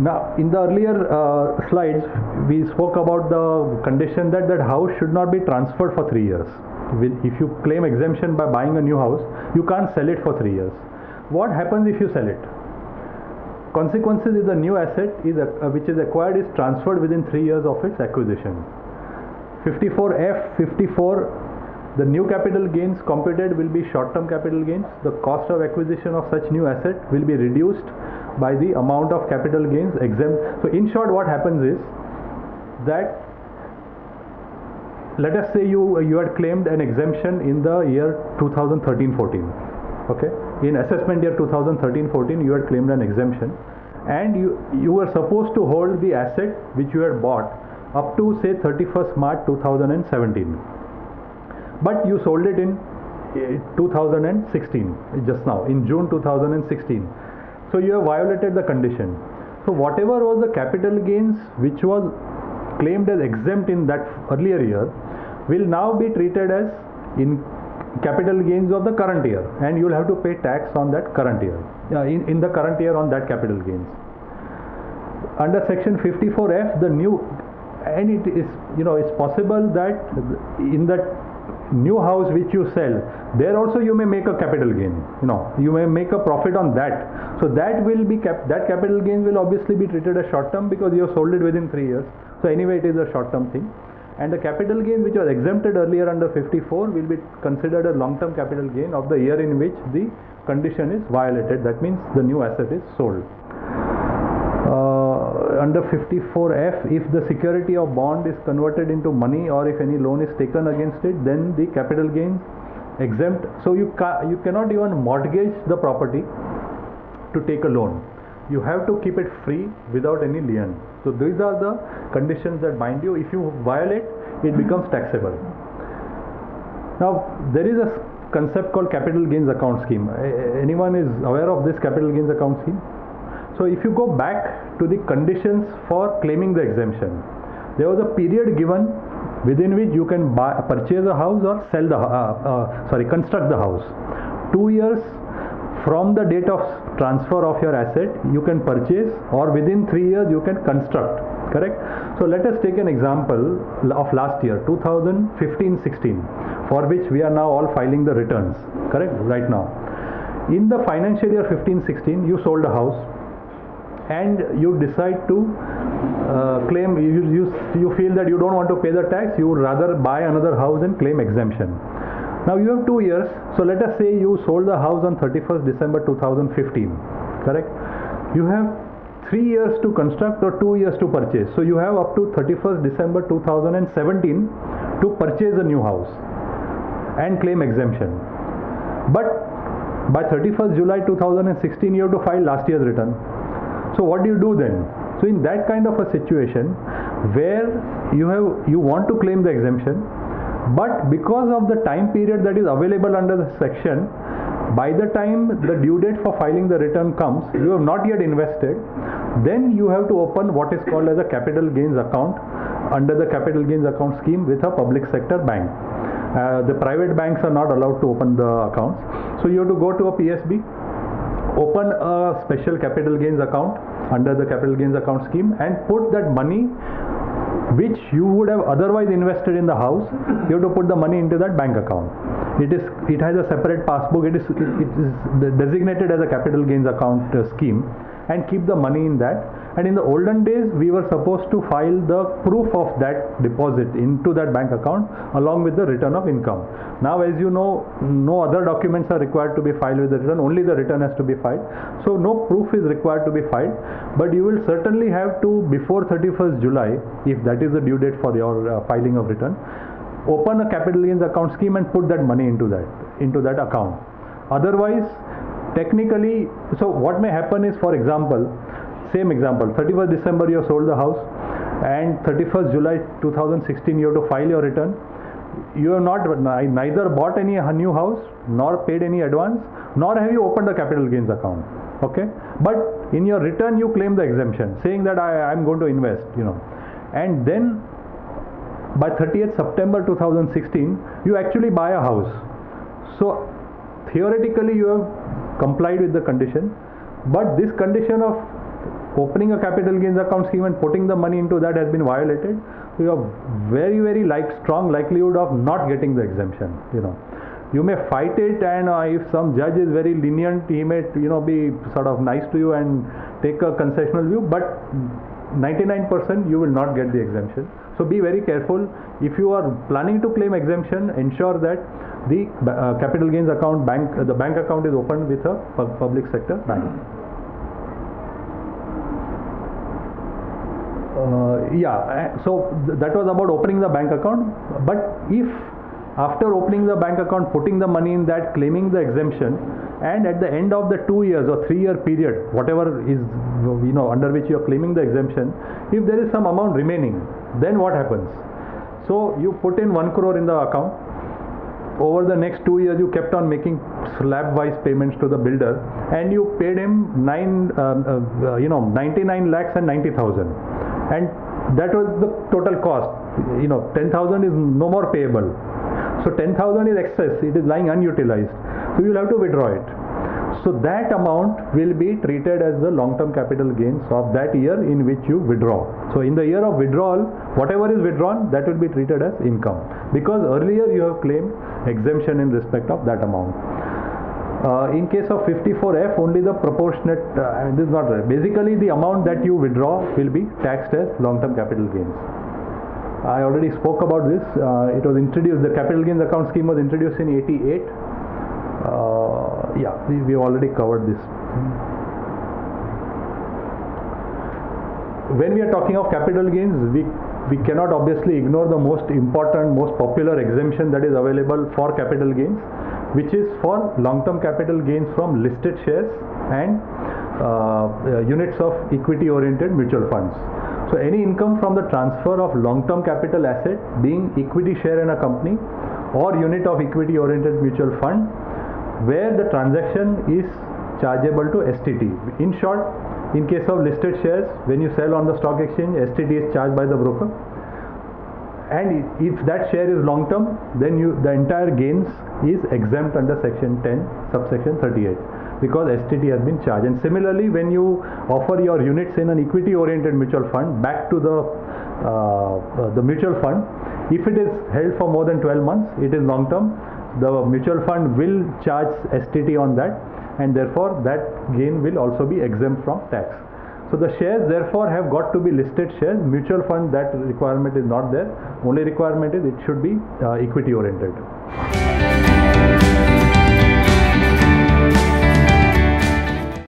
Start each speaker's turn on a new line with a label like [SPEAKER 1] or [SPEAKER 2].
[SPEAKER 1] Now, in the earlier slides, we spoke about the condition that that house should not be transferred for 3 years. If you claim exemption by buying a new house, you can't sell it for 3 years. What happens if you sell it? Consequences is the new asset which is acquired is transferred within 3 years of its acquisition. 54F, 54, the new capital gains computed will be short-term capital gains. The cost of acquisition of such new asset will be reduced by the amount of capital gains exempt. So in short, what happens is that, let us say you had claimed an exemption in the year 2013-14. Okay, in assessment year 2013-14 you had claimed an exemption, and you were supposed to hold the asset which you had bought up to say 31st March 2017, but you sold it in 2016, just now in June 2016. So you have violated the condition. So whatever was the capital gains which was claimed as exempt in that earlier year will now be treated as in capital gains of the current year, and you will have to pay tax on that current year, in the current year on that capital gains. Under section 54F, the new, and it is, it's possible that in that new house which you sell, there also you may make a capital gain, you may make a profit on that. So that will be that capital gain will obviously be treated as short term because you have sold it within 3 years. So anyway, it is a short term thing. And the capital gain which was exempted earlier under 54 will be considered a long-term capital gain of the year in which the condition is violated. That means the new asset is sold. Under 54F, if the security of bond is converted into money or if any loan is taken against it, then the capital gains exempt. So you cannot even mortgage the property to take a loan. You have to keep it free without any lien. So these are the conditions that bind you. If you violate, it becomes taxable. Now there is a concept called capital gains account scheme. Anyone is aware of this capital gains account scheme? So if you go back to the conditions for claiming the exemption, there was a period given within which you can purchase a house or sell the construct the house. 2 years from the date of transfer of your asset you can purchase, or within 3 years you can construct, correct? So let us take an example of last year 2015-16, for which we are now all filing the returns, correct, right now. In the financial year 15-16 you sold a house and you decide to claim, you feel that you don't want to pay the tax, you would rather buy another house and claim exemption. Now you have 2 years, so let us say you sold the house on 31st December 2015, correct? You have 3 years to construct or 2 years to purchase. So you have up to 31st December 2017 to purchase a new house and claim exemption. But by 31st July 2016 you have to file last year's return. So what do you do then? So in that kind of a situation where you want to claim the exemption, but because of the time period that is available under the section, by the time the due date for filing the return comes, you have not yet invested, then you have to open what is called as a capital gains account under the capital gains account scheme with a public sector bank. The private banks are not allowed to open the accounts. So you have to go to a PSB, open a special capital gains account under the capital gains account scheme and put that money which you would have otherwise invested in the house, you have to put the money into that bank account. It has a separate passbook. It is designated as a capital gains account scheme, and keep the money in that. And in the olden days we were supposed to file the proof of that deposit into that bank account along with the return of income. Now, as you know, no other documents are required to be filed with the return, only the return has to be filed. So no proof is required to be filed, but you will certainly have to, before 31st July, if that is the due date for your filing of return, open a capital gains account scheme and put that money into that account. Otherwise, technically, so what may happen is, for example, same example, 31st December you have sold the house and 31st July 2016 you have to file your return. You have neither bought any new house, nor paid any advance, nor have you opened a capital gains account, okay? But in your return you claim the exemption, saying that I am going to invest, and then by 30th September 2016 you actually buy a house. So theoretically you have complied with the condition, but this condition of opening a capital gains account scheme and putting the money into that has been violated, so you have very, very strong likelihood of not getting the exemption. You may fight it, and if some judge is very lenient, he may be sort of nice to you and take a concessional view, but 99% you will not get the exemption. So be very careful. If you are planning to claim exemption, ensure that the capital gains account the bank account is opened with a public sector bank. So that was about opening the bank account. But if after opening the bank account, putting the money in that, claiming the exemption, and at the end of the 2 years or 3 year period, whatever is under which you are claiming the exemption, if there is some amount remaining, then what happens? So you put in 1 crore in the account. Over the next 2 years, you kept on making slab-wise payments to the builder, and you paid him 99 lakhs and 90,000, and that was the total cost. 10,000 is no more payable. So 10,000 is excess, it is lying unutilized. So you will have to withdraw it. So that amount will be treated as the long-term capital gains of that year in which you withdraw. So in the year of withdrawal, whatever is withdrawn, that will be treated as income, because earlier you have claimed exemption in respect of that amount. In case of 54F, only the proportionate, this is not right. Basically, the amount that you withdraw will be taxed as long-term capital gains. I already spoke about this. It was introduced, the capital gains account scheme was introduced in 88. We already covered this. When we are talking of capital gains, we cannot obviously ignore the most important, most popular exemption that is available for capital gains, which is for long-term capital gains from listed shares and units of equity-oriented mutual funds. So any income from the transfer of long-term capital asset, being equity share in a company or unit of equity-oriented mutual fund, where the transaction is chargeable to STT. In short, in case of listed shares, when you sell on the stock exchange, STT is charged by the broker. And if that share is long term, then the entire gains is exempt under section 10, subsection 38, because STT has been charged. And similarly, when you offer your units in an equity oriented mutual fund back to the mutual fund, if it is held for more than 12 months, it is long term. The mutual fund will charge STT on that, and therefore that gain will also be exempt from tax. So the shares therefore have got to be listed shares. Mutual fund, that requirement is not there. Only requirement is it should be equity oriented.